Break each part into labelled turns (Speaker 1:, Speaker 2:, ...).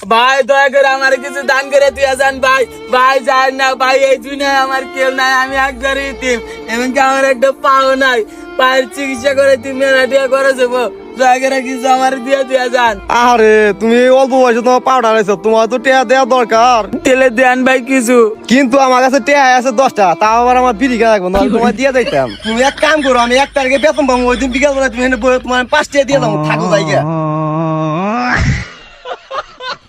Speaker 1: ভাই দয়া করে আমার কিছু দান করে দিয়ে যান ভাই। ভাই যান না ভাই, এই দুনিয়ায় আমার কেউ নাই, আমি একবার ইতিম, এমনকি আমার একটা পাও নাই। পায়ের চিকিৎসা করে তুমি মেলা দিয়ে করে যাবো, দয়া করে কিছু আমার দিয়ে দিয়ে যান।
Speaker 2: আরে তুমি অল্প বয়সে তোমার পাউডার আছো, তোমার তো টেয়া দেওয়া দরকার।
Speaker 1: তেলে দেন ভাই কিছু।
Speaker 2: কিন্তু আমার কাছে টেয়া আছে 10টা, তাও আবার আমার বিড়ি খেয়ে রাখবো না, তোমার দিয়ে দিতাম। তুমি এক কাম করো, আমি 1 তারিখে বেতন পাবো, ওই দিন বিকাল বেলা তুমি তোমার 5 টাকা দিয়ে দাও, থাকো জায়গা।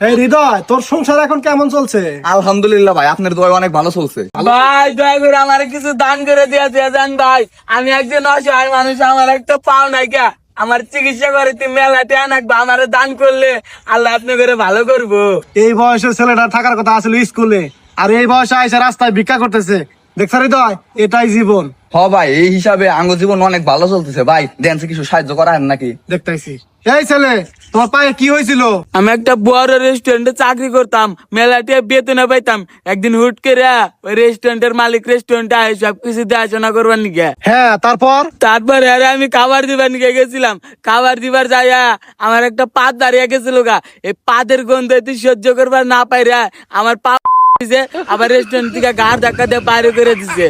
Speaker 3: এই হৃদয়, তোর সংসার এখন কেমন চলছে?
Speaker 4: আলহামদুলিল্লাহ ভাই, আপনার দোয়া অনেক ভালো চলছে।
Speaker 1: ভাই দয়া করে আমার কিছু দান করে দিয়ে দিয়ে যান ভাই। আমি একজন অসহায় মানুষ, আমার একটা পাও নাই কে, আমার চিকিৎসা করে তুমি মেলাতে আনাকবা, আমার দান করলে আল্লাহ আপনি করে ভালো করবো।
Speaker 3: এই বয়সের ছেলেটা থাকার কথা আসলে স্কুলে, আর এই বয়সে আইসা রাস্তায় ভিক্ষা করতেছে। দেখছ হৃদয়, এটাই জীবন।
Speaker 4: হ ভাই, এই হিসাবে আঙ্গ জীবন অনেক ভালো চলতেছে ভাই। ড্যান্সে কিছু সাহায্য করার নাকি?
Speaker 3: দেখতেছি। এই ছেলে, তোমার পায়ে কি হয়েছিল?
Speaker 1: আমি একটা বড় রেস্টুরেন্টে চাকরি করতাম, মেলাতে বেতনে পাইতাম। একদিন হুট করে ওই রেস্টুরেন্টের মালিক রেস্টুরেন্টে আয় সবকিছু দেখাশোনা করবার নিকে।
Speaker 3: হ্যাঁ,
Speaker 1: তারপরে আরে আমি খাবার দিবার নিকে গেছিলাম। খাবার দিবার যাইয়া আমার একটা পাত দাঁড়িয়ে গেছিল গা। এই পাতের গন্ধ তুই সহ্য করবার না পাইরা আমার পা দিছে, আবার রেস্টুরেন্ট থেকে গাড় ধাক্কা দিয়ে বাইরে করে দিছে।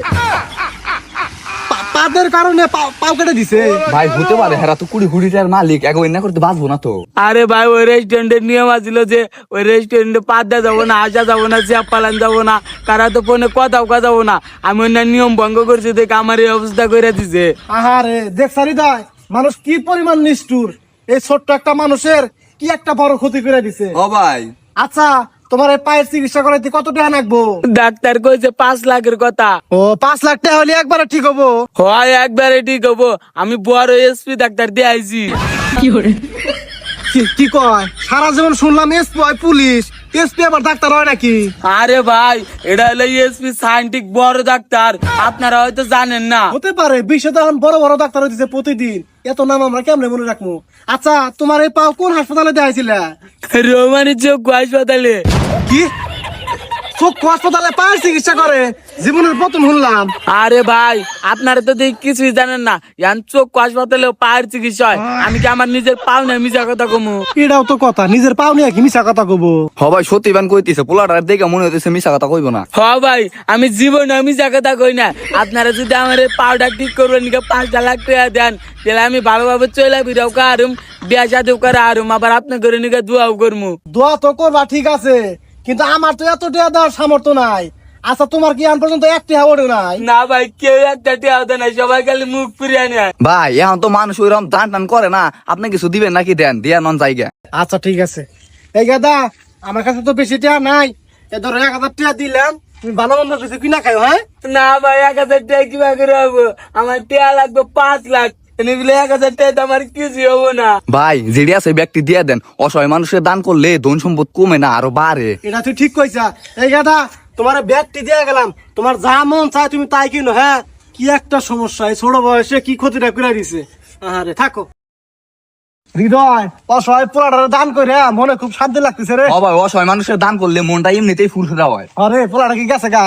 Speaker 3: পাদের কারণে পাও কেটে দিছে?
Speaker 4: ভাই হতে পারে, হেরা তো 20 কোটি টাকার মালিক, এক না করতে বাঁচবো না তো।
Speaker 1: আরে ভাই, ওই রেস্টুরেন্টের নিয়ম আছিল যে ওই রেস্টুরেন্টে পাদ্দা যাবো না, আসা যাবো না, চেপ পালান যাবো না, কারা তো ফোনে কথাও যাবো না। আমি অন্য নিয়ম ভঙ্গ করছি দেখে আমার এই অবস্থা করে দিছে।
Speaker 3: আহারে, দেখছ হৃদয়, মানুষ কি পরিমাণ নিষ্ঠুর। এই ছোট্ট একটা মানুষের কি একটা বড় ক্ষতি করে দিছে।
Speaker 4: ও ভাই,
Speaker 3: আচ্ছা, তোমার এই পায়ের চিকিৎসা করাইতে কত টাকা লাগবো?
Speaker 1: ডাক্তার কইছে 5 লাখের কথা।
Speaker 3: ও, 5 লাখ টাকা হলে একবারে ঠিক হবো?
Speaker 1: হয় একবারে ঠিক হবো। আমি বড় এসপি ডাক্তার দিয়ে আইছি।
Speaker 3: কি কয়? সারা জীবন শুনলাম এসপি হয় পুলিশ, এসপি আবার ডাক্তার হয় নাকি?
Speaker 1: আরে ভাই, এটা হলো এসপি সায়েন্টিক বড় ডাক্তার, আপনারা হয়তো জানেন না।
Speaker 3: হতে পারে, বিশ্বে তো এখন বড় বড় ডাক্তার হইতেছে প্রতিদিন, এত নাম আমরা কেমনে মনে রাখবো? আচ্ছা, তোমার এই পাও কোন হাসপাতালে দেখাইছিল?
Speaker 1: রোমানি চোখ হাসপাতালে।
Speaker 3: কি চক্ষু হাসপাতালে পায়ের চিকিৎসা করে? জীবনের প্রথম শুনলাম।
Speaker 1: আরে ভাই, আপনারা তো দেখি কিছুই জানেন না। ইয়ান চোখ হাসপাতালে পায়ের চিকিৎসা হয়। আমি কি আমার নিজের পাও না মিছা কথা কমু?
Speaker 3: এটাও তো কথা, নিজের পাও নিয়ে কি মিছা কথা কব?
Speaker 4: হ ভাই, সত্যি বান কইতেছে, পোলাটার দেখে মনে হইতেছে মিছা কথা কইব না।
Speaker 1: হ ভাই, আমি জীবনে মিছা কথা কই না। আপনারা যদি আমার এই পাউডার ঠিক করবেন 5 লাখ টাকা দেন, তাহলে আমি ভালোভাবে চলে ফিরাও কারুম, বিয়া শাদিও করে আরুম, আবার আপনি করে নিকে দোয়াও করমু।
Speaker 3: দোয়া তো করবা ঠিক আছে, কিন্তু আমার তো এত টাকা দেওয়ার সামর্থ্য নাই। আচ্ছা, তোমার কি আন পর্যন্ত 1 টাকা ওঠে নাই?
Speaker 1: না ভাই, কেউ একটা টিয়া হতে নাই, সবাই খালি মুখ ফিরিয়ে নেয়।
Speaker 4: ভাই এখন তো মানুষ ওইরকম দান টান করে না, আপনি কিছু দিবেন নাকি? দেন, দিয়া নন জায়গা।
Speaker 3: আচ্ছা ঠিক আছে। এই গাদা, আমার কাছে তো বেশি টাকা নাই, এ ধরো 1000 টাকা দিলাম, তুমি ভালো মন্দ কিছু কিনা খাও। হ্যাঁ
Speaker 1: না ভাই, 1000 টাকা কিবা করে হবো? আমার টিয়া লাগবে 5 লাখ। এনে বলে 1000 টাকা তো আমার কিছু হবো না।
Speaker 4: ভাই যেটি আছে ব্যক্তি দিয়ে দেন, অসহায় মানুষের দান করলে ধন সম্পদ কমে না, আরো বাড়ে।
Speaker 3: এটা তুই ঠিক কইছা। এই গাদা, তোমার ব্যাগটি দিয়ে গেলাম, তোমার যা মন চায় তুমি তাই কিনো। হ্যাঁ, কি একটা সমস্যা, এই ছোট বয়সে কি ক্ষতিটা করে দিছে। আরে থাকো। হৃদয়, অসহায় পোলাটারে দান করে মনে খুব শান্তি লাগতেছে রে।
Speaker 4: ও ভাই, অসহায় মানুষের দান করলে মনটা এমনিতেই ফুরফুরা হয়।
Speaker 3: আরে পোলাটা কি গেছে গা?